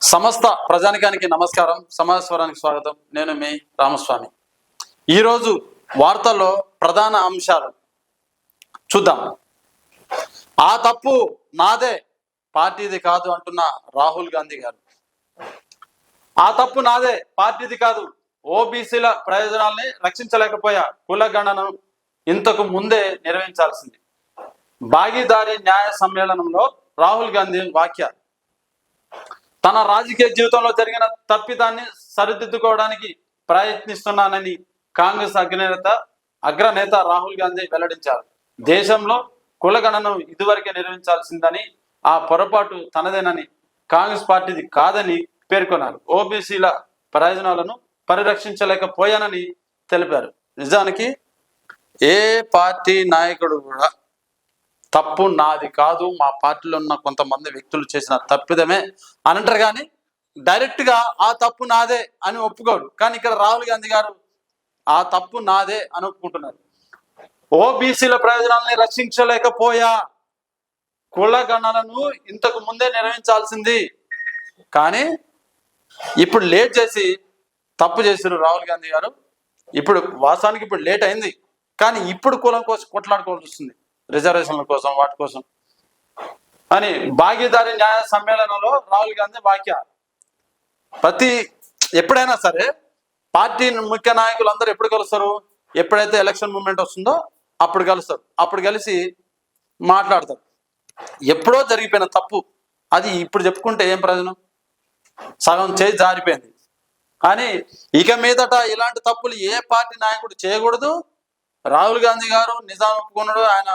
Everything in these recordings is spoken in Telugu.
సమస్త ప్రజానికానికి నమస్కారం. సమాజస్వరానికి స్వాగతం. నేను మీ రామస్వామి. ఈరోజు వార్తల్లో ప్రధాన అంశాలు చూద్దాం. ఆ తప్పు నాదే, పార్టీది కాదు అంటున్న రాహుల్ గాంధీ గారు. ఆ తప్పు నాదే, పార్టీది కాదు. ఓబీసీల ప్రయోజనాల్ని రక్షించలేకపోయా, కులగణనను ఇంతకు ముందే నిర్వహించాల్సింది. భాగీదారీ న్యాయ సమ్మేళనంలో రాహుల్ గాంధీ వ్యాఖ్య. తన రాజకీయ జీవితంలో జరిగిన తప్పిదాన్ని సరిదిద్దుకోవడానికి ప్రయత్నిస్తున్నానని కాంగ్రెస్ అగ్రనేత రాహుల్ గాంధీ వెల్లడించారు. దేశంలో కులగణనను ఇదివరకే నిర్వహించాల్సిందని, ఆ పొరపాటు తనదేనని, కాంగ్రెస్ పార్టీది కాదని పేర్కొన్నారు. ఓబీసీల ప్రయోజనాలను పరిరక్షించలేకపోయానని తెలిపారు. నిజానికి ఏ పార్టీ నాయకుడు కూడా తప్పు నాది కాదు, మా పార్టీలో ఉన్న కొంతమంది వ్యక్తులు చేసిన తప్పిదమే అని అంటారు, కానీ డైరెక్ట్గా ఆ తప్పు నాదే అని ఒప్పుకోడు. కానీ ఇక్కడ రాహుల్ గాంధీ గారు ఆ తప్పు నాదే అని ఒప్పుకుంటున్నారు. ఓబీసీల ప్రయోజనాలని రక్షించలేకపోయా, కులగణనను ఇంతకు ముందే నిర్వహించాల్సింది, కానీ ఇప్పుడు లేట్ చేసి తప్పు చేశారు రాహుల్ గాంధీ గారు. ఇప్పుడు వాస్తవానికి ఇప్పుడు లేట్ అయింది, కానీ ఇప్పుడు కులం కోసం కొట్లాడుకోవాల్సి వస్తుంది, రిజర్వేషన్ల కోసం, వాటి కోసం అని. భాగీదారీ న్యాయ సమ్మేళనంలో రాహుల్ గాంధీ వ్యాఖ్య. ఎప్పుడైనా సరే పార్టీ ముఖ్య నాయకులు అందరూ ఎప్పుడు కలుస్తారు? ఎప్పుడైతే ఎలక్షన్ మూమెంట్ వస్తుందో అప్పుడు కలుస్తారు. అప్పుడు కలిసి మాట్లాడతారు. ఎప్పుడో జరిగిపోయిన తప్పు అది ఇప్పుడు చెప్పుకుంటే ఏం ప్రయోజనం? సగం చేయి జారిపోయింది. కానీ ఇక మీదట ఇలాంటి తప్పులు ఏ పార్టీ నాయకుడు చేయకూడదు. రాహుల్ గాంధీ గారు నిజాన్ని ఒప్పుకున్నాడు. ఆయన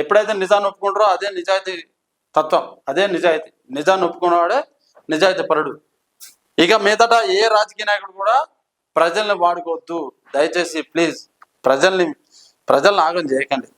ఎప్పుడైతే నిజాన్ని ఒప్పుకుంటారో అదే నిజాయితీ తత్వం, అదే నిజాయితీ. నిజాన్ని ఒప్పుకున్నవాడే నిజాయితీ పరుడు. ఇక మీదట ఏ రాజకీయ నాయకుడు కూడా ప్రజల్ని వాడుకోవద్దు. దయచేసి ప్లీజ్ ప్రజల్ని ఆగం చేయకండి.